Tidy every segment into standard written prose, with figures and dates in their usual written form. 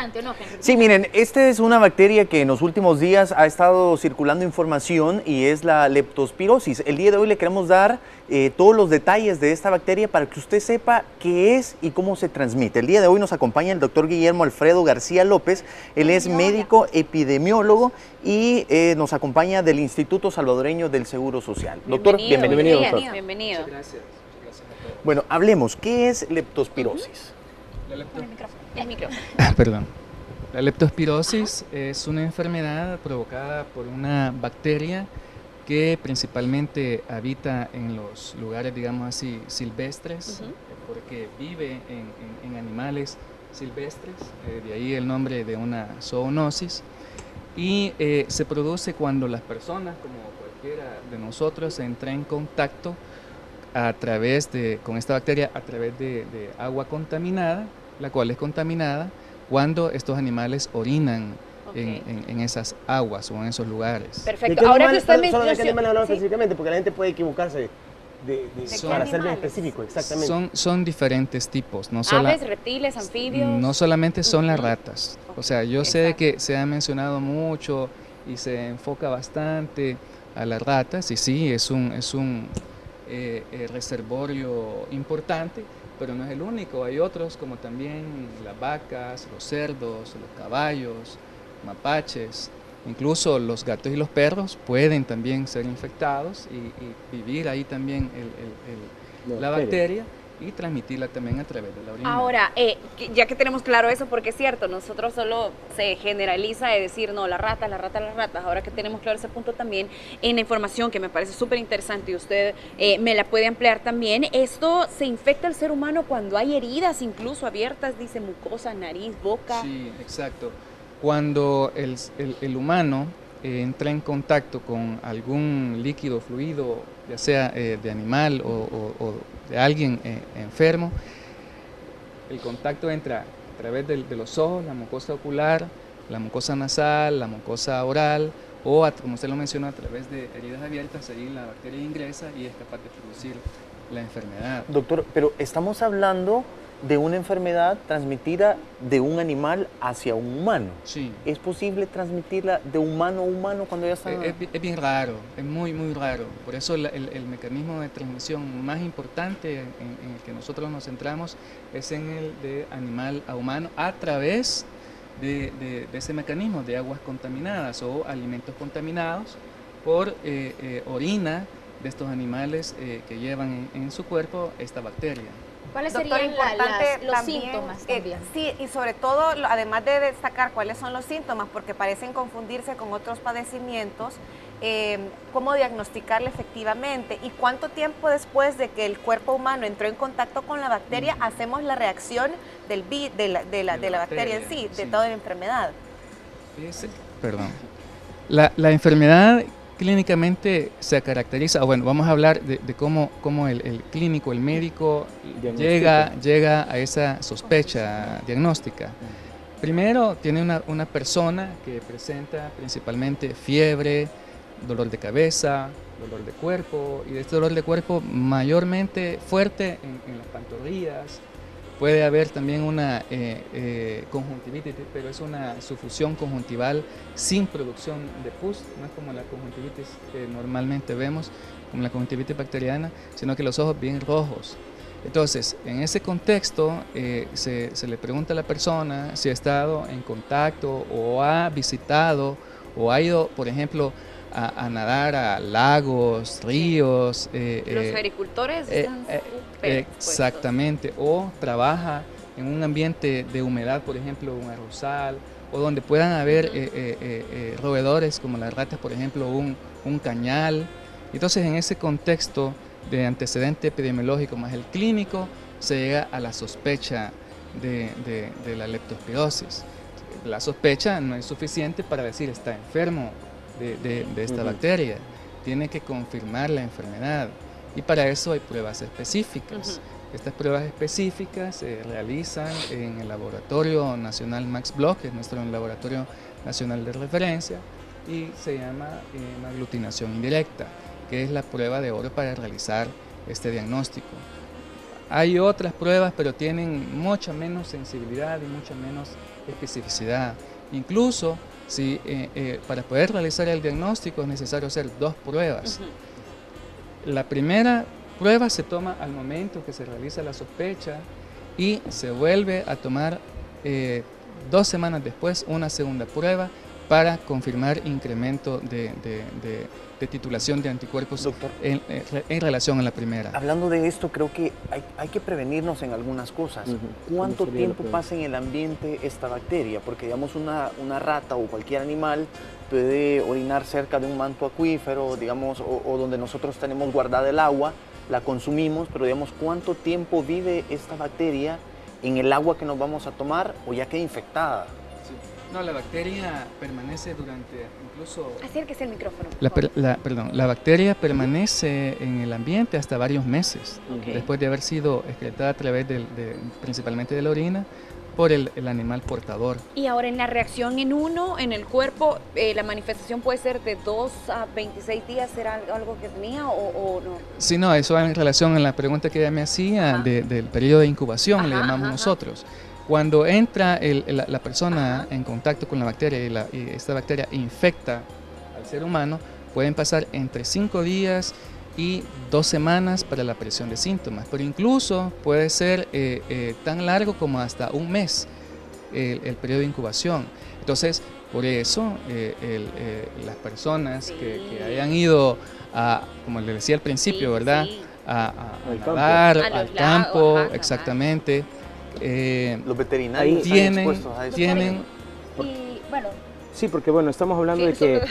importante o no, Henry? Sí, miren, esta es una bacteria que en los últimos días ha estado circulando información y es la leptospirosis. El día de hoy le queremos dar todos los detalles de esta bacteria para que usted sepa qué es y cómo se transmite. El día de hoy nos acompaña el doctor Guillermo Alfredo García López. Él es médico epidemiólogo y nos acompaña del Instituto Salvadoreño del Seguro Social. Doctor, bienvenido. Bienvenido. Muchas gracias a todos. Bueno, hablemos, ¿qué es leptospirosis? El micro. Perdón. La leptospirosis es una enfermedad provocada por una bacteria que principalmente habita en los lugares, digamos así, silvestres, porque vive en animales silvestres, de ahí el nombre de una zoonosis, y se produce cuando las personas, como cualquiera de nosotros, entra en contacto con esta bacteria a través de agua contaminada, la cual es contaminada cuando estos animales orinan en esas aguas o en esos lugares. Perfecto. Ahora que usted ¿Solo de qué menciona... animales hablamos ¿Sí? específicamente? Porque la gente puede equivocarse para ser bien animales? específico, exactamente. Son diferentes tipos, no Aves, reptiles, anfibios. no solamente son las ratas. O sea, yo sé de que se ha mencionado mucho y se enfoca bastante a las ratas, y sí, es un reservorio importante, pero no es el único. Hay otros como también las vacas, los cerdos, los caballos, mapaches, incluso los gatos y los perros pueden también ser infectados y vivir ahí también la bacteria y transmitirla también a través de la orina. Ahora, ya que tenemos claro eso, porque es cierto, nosotros solo se generaliza de decir, no, las ratas, ahora que tenemos claro ese punto también, en la información que me parece súper interesante y usted me la puede ampliar también, esto se infecta al ser humano cuando hay heridas incluso abiertas, dice mucosa, nariz, boca. Sí, exacto. Cuando el humano entra en contacto con algún líquido, fluido, ya sea de animal o de alguien enfermo, el contacto entra a través de los ojos, la mucosa ocular, la mucosa nasal, la mucosa oral, o como usted lo mencionó, a través de heridas abiertas, ahí la bacteria ingresa y es capaz de producir la enfermedad. Doctor, pero estamos hablando de una enfermedad transmitida de un animal hacia un humano. Sí. ¿Es posible transmitirla de humano a humano cuando ya está...? Es bien raro, es muy raro. Por eso el mecanismo de transmisión más importante en el que nosotros nos centramos es en el de animal a humano a través de ese mecanismo de aguas contaminadas o alimentos contaminados por orina de estos animales que llevan en su cuerpo esta bacteria. ¿Cuáles Doctor, serían importante los también, síntomas también? Sí, y sobre todo, además de destacar cuáles son los síntomas, porque parecen confundirse con otros padecimientos, cómo diagnosticarla efectivamente y cuánto tiempo después de que el cuerpo humano entró en contacto con la bacteria hacemos la reacción de la bacteria en sí, de toda la enfermedad. Perdón. La enfermedad clínicamente se caracteriza, bueno, vamos a hablar de cómo el clínico, el médico llega a esa sospecha diagnóstica. Primero, tiene una persona que presenta principalmente fiebre, dolor de cabeza, dolor de cuerpo, y de este dolor de cuerpo mayormente fuerte en las pantorrillas. Puede haber también una conjuntivitis, pero es una sufusión conjuntival sin producción de pus, no es como la conjuntivitis que normalmente vemos, como la conjuntivitis bacteriana, sino que los ojos bien rojos. Entonces, en ese contexto, se le pregunta a la persona si ha estado en contacto o ha visitado o ha ido, por ejemplo, a nadar a lagos, ríos. Los agricultores están súper exactamente, o trabaja en un ambiente de humedad, por ejemplo, un arrozal, o donde puedan haber roedores como las ratas, por ejemplo, un cañal. Entonces, en ese contexto de antecedente epidemiológico más el clínico, se llega a la sospecha de la leptospirosis. La sospecha no es suficiente para decir está enfermo de esta bacteria, tiene que confirmar la enfermedad y para eso hay pruebas específicas. Estas pruebas específicas se realizan en el Laboratorio Nacional Max Bloch, que es nuestro laboratorio nacional de referencia, y se llama aglutinación indirecta, que es la prueba de oro para realizar este diagnóstico. Hay otras pruebas, pero tienen mucha menos sensibilidad y mucha menos especificidad. Incluso, si, para poder realizar el diagnóstico es necesario hacer 2 pruebas. La primera prueba se toma al momento que se realiza la sospecha y se vuelve a tomar 2 semanas después una segunda prueba para confirmar incremento de titulación de anticuerpos en relación a la primera. Hablando de esto, creo que hay que prevenirnos en algunas cosas. ¿Cuánto tiempo pasa en el ambiente esta bacteria? Porque digamos una rata o cualquier animal puede orinar cerca de un manto acuífero, digamos, o donde nosotros tenemos guardada el agua, la consumimos, pero digamos, ¿cuánto tiempo vive esta bacteria en el agua que nos vamos a tomar o ya queda infectada? No, la bacteria permanece durante incluso... Acérquese el micrófono. La bacteria permanece en el ambiente hasta varios meses, después de haber sido excretada a través principalmente de la orina por el animal portador. Y ahora en la reacción en el cuerpo, la manifestación puede ser de 2 a 26 días, ¿será algo que tenía o no? Sí, no, eso va en relación a la pregunta que ella me hacía del periodo de incubación, le llamamos nosotros. Cuando entra la persona en contacto con la bacteria y esta bacteria infecta al ser humano, pueden pasar entre 5 días y 2 semanas para la aparición de síntomas, pero incluso puede ser tan largo como hasta un mes el periodo de incubación. Entonces, por eso las personas que hayan ido como les decía al principio, ¿verdad? A nadar, al campo, exactamente. Los veterinarios tienen Y bueno, Sí, porque bueno, estamos hablando de que...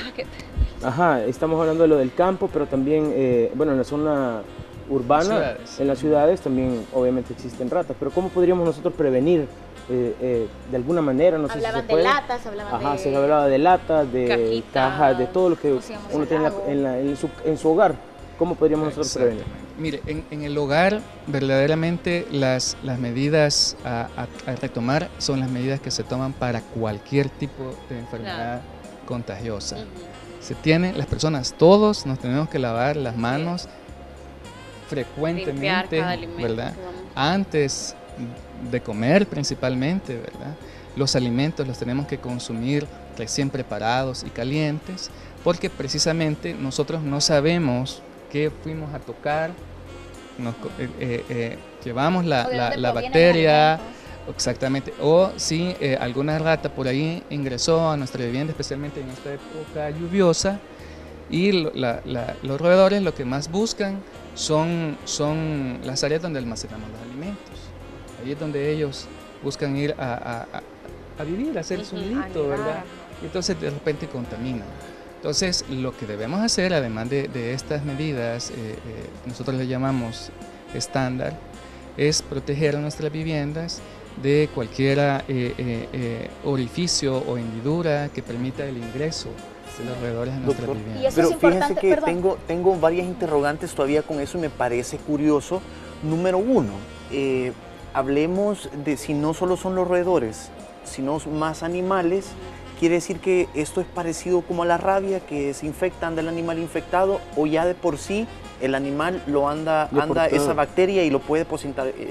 estamos hablando de lo del campo, pero también, bueno, en la zona urbana, en las ciudades también obviamente existen ratas, pero ¿cómo podríamos nosotros prevenir de alguna manera? No sé si se puede. latas, hablaban de... se hablaba de latas, de Cajitas, cajas, de todo lo que uno tiene en su hogar. ¿Cómo podríamos nosotros prevenir? Mire, en el hogar verdaderamente las medidas a retomar son las medidas que se toman para cualquier tipo de enfermedad contagiosa. Se tienen, las personas, todos nos tenemos que lavar las manos frecuentemente, ¿verdad? Antes de comer principalmente, ¿verdad? Los alimentos los tenemos que consumir recién preparados y calientes, porque precisamente nosotros no sabemos qué fuimos a tocar, llevamos la bacteria, exactamente, o si alguna rata por ahí ingresó a nuestra vivienda, especialmente en esta época lluviosa, y los roedores lo que más buscan son las áreas donde almacenamos los alimentos. Ahí es donde ellos buscan ir a vivir, a hacer su nidito, ¿verdad? Y entonces de repente contaminan. Entonces, lo que debemos hacer, además de estas medidas, nosotros le llamamos estándar, es proteger a nuestras viviendas de cualquier orificio o hendidura que permita el ingreso de los roedores en nuestras viviendas. Y eso Pero es importante, fíjense que tengo varias interrogantes todavía con eso y me parece curioso. Número 1, hablemos de si no solo son los roedores, sino más animales. ¿Quiere decir que esto es parecido como a la rabia, que se infectan del animal infectado, o ya de por sí el animal anda esa bacteria y lo puede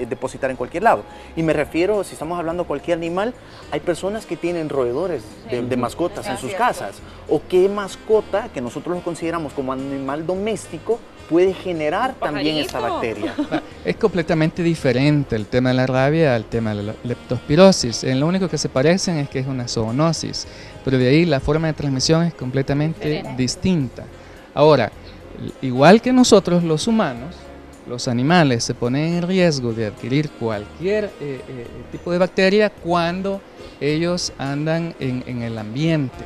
depositar en cualquier lado? Y me refiero, si estamos hablando de cualquier animal, hay personas que tienen roedores de mascotas en sus casas. ¿O qué mascota, que nosotros lo consideramos como animal doméstico, puede generar también esta bacteria? Es completamente diferente el tema de la rabia al tema de la leptospirosis. Lo único que se parecen es que es una zoonosis, pero de ahí la forma de transmisión es completamente distinta. Ahora, igual que nosotros los humanos, los animales se ponen en riesgo de adquirir cualquier tipo de bacteria cuando ellos andan en el ambiente.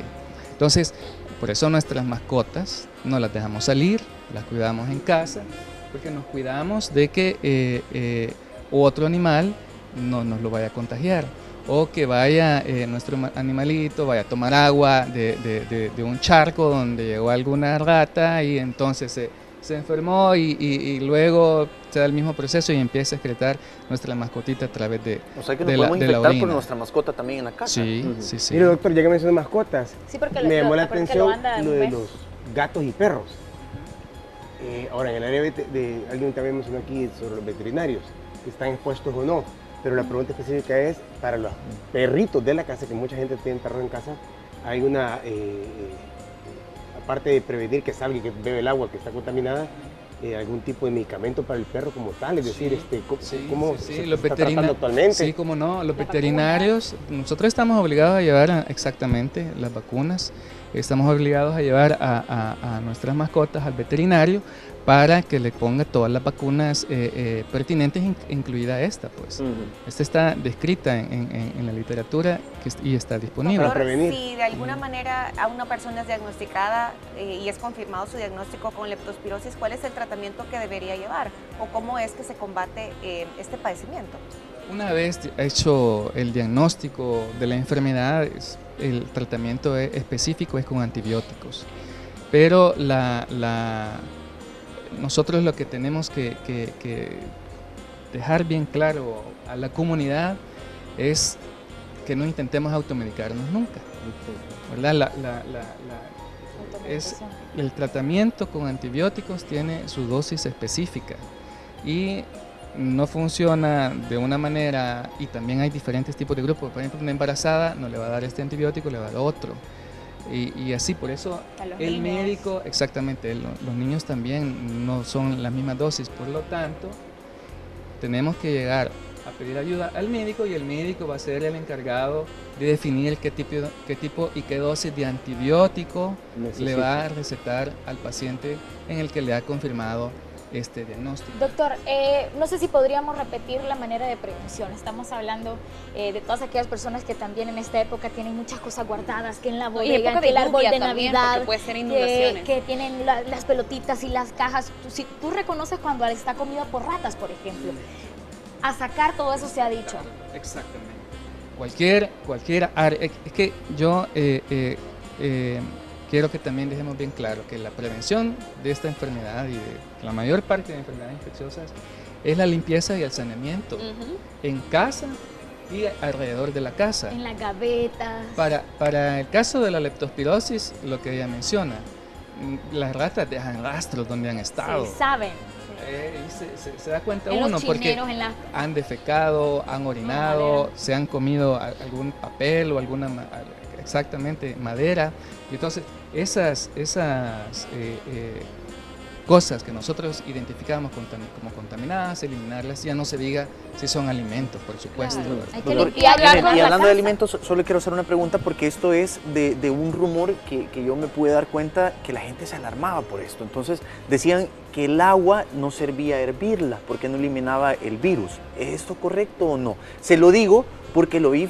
Entonces, por eso nuestras mascotas no las dejamos salir, las cuidamos en casa, porque nos cuidamos de que otro animal no nos lo vaya a contagiar, o que vaya nuestro animalito vaya a tomar agua de un charco donde llegó alguna rata y entonces se enfermó y luego se da el mismo proceso y empieza a excretar nuestra mascotita a través de la orina. O sea que nos podemos infectar por nuestra mascota también en la casa. Sí, sí, sí. Mire, doctor, ya que mencioné mascotas, Sí, porque me llamó la porque atención anda lo un de mes. los gatos y perros. Ahora, en el área alguien también mencionó aquí sobre los veterinarios. que están expuestos o no. Pero la pregunta específica es para los perritos de la casa, que mucha gente tiene perro en casa, hay una, aparte de prevenir que salga y que bebe el agua que está contaminada, algún tipo de medicamento para el perro como tal, es decir, ¿cómo se los está tratando actualmente? Sí, como no, los veterinarios, nosotros estamos obligados a llevar exactamente las vacunas, estamos obligados a llevar a nuestras mascotas al veterinario para que le ponga todas las vacunas pertinentes, incluida esta, pues. Esta está descrita en la literatura y está disponible. Doctor, si de alguna manera a una persona es diagnosticada y es confirmado su diagnóstico con leptospirosis, ¿cuál es el tratamiento que debería llevar? ¿O cómo es que se combate este padecimiento? Una vez hecho el diagnóstico de la enfermedad, el tratamiento específico es con antibióticos. Pero nosotros lo que tenemos que dejar bien claro a la comunidad es que no intentemos automedicarnos nunca, ¿verdad? El tratamiento con antibióticos tiene su dosis específica y no funciona de una manera, y también hay diferentes tipos de grupos. Por ejemplo, una embarazada no le va a dar este antibiótico, le va a dar otro. Y así, por eso el médico, exactamente, los niños también no son las mismas dosis, por lo tanto, tenemos que llegar a pedir ayuda al médico y el médico va a ser el encargado de definir qué tipo y qué dosis de antibiótico le va a recetar al paciente en el que le ha confirmado este diagnóstico. Doctor, no sé si podríamos repetir la manera de prevención. Estamos hablando de todas aquellas personas que también en esta época tienen muchas cosas guardadas, que en la bodega, que el árbol de Navidad, puede ser inundaciones, que tienen las pelotitas y las cajas. Si tú reconoces cuando está comida por ratas, por ejemplo, a sacar todo eso se ha dicho. Exactamente. Cualquier área. Es que yo quiero que también dejemos bien claro que la prevención de esta enfermedad y de la mayor parte de enfermedades infecciosas es la limpieza y el saneamiento en casa y alrededor de la casa. En las gavetas. Para el caso de la leptospirosis, lo que ella menciona, las ratas dejan rastros donde han estado. Sí, saben. Se da cuenta en uno porque han defecado, han orinado, se han comido algún papel o alguna madera. Y entonces esas cosas que nosotros identificamos como contaminadas, eliminarlas, ya no se diga si son alimentos, por supuesto. Doctor, y hablando de alimentos, solo quiero hacer una pregunta porque esto es de un rumor que yo me pude dar cuenta que la gente se alarmaba por esto. Entonces decían que el agua no servía a hervirla porque no eliminaba el virus. ¿Es esto correcto o no? Se lo digo porque lo vi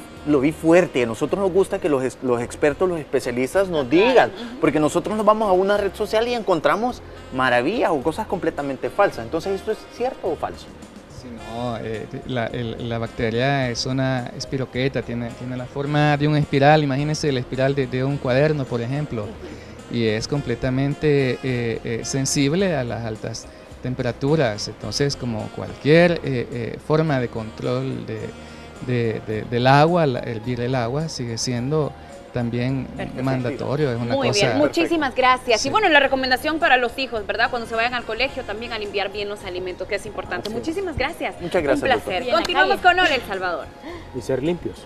fuerte. A nosotros nos gusta que los expertos, los especialistas nos digan, porque nosotros nos vamos a una red social y encontramos maravillas o cosas completamente falsas. Entonces, ¿esto es cierto o falso? Sí, no, la bacteria es una espiroqueta, tiene la forma de una espiral. Imagínense la espiral de un cuaderno, por ejemplo, y es completamente sensible a las altas temperaturas. Entonces, como cualquier forma de control del agua, hervir el agua sigue siendo también mandatorio, es una muy cosa... bien, muchísimas gracias. Sí. Y bueno, la recomendación para los hijos, ¿verdad? Cuando se vayan al colegio también a limpiar bien los alimentos, que es importante. Muchísimas gracias. Muchas gracias, un placer. doctor. Continuamos con Hola El Salvador. Y ser limpios.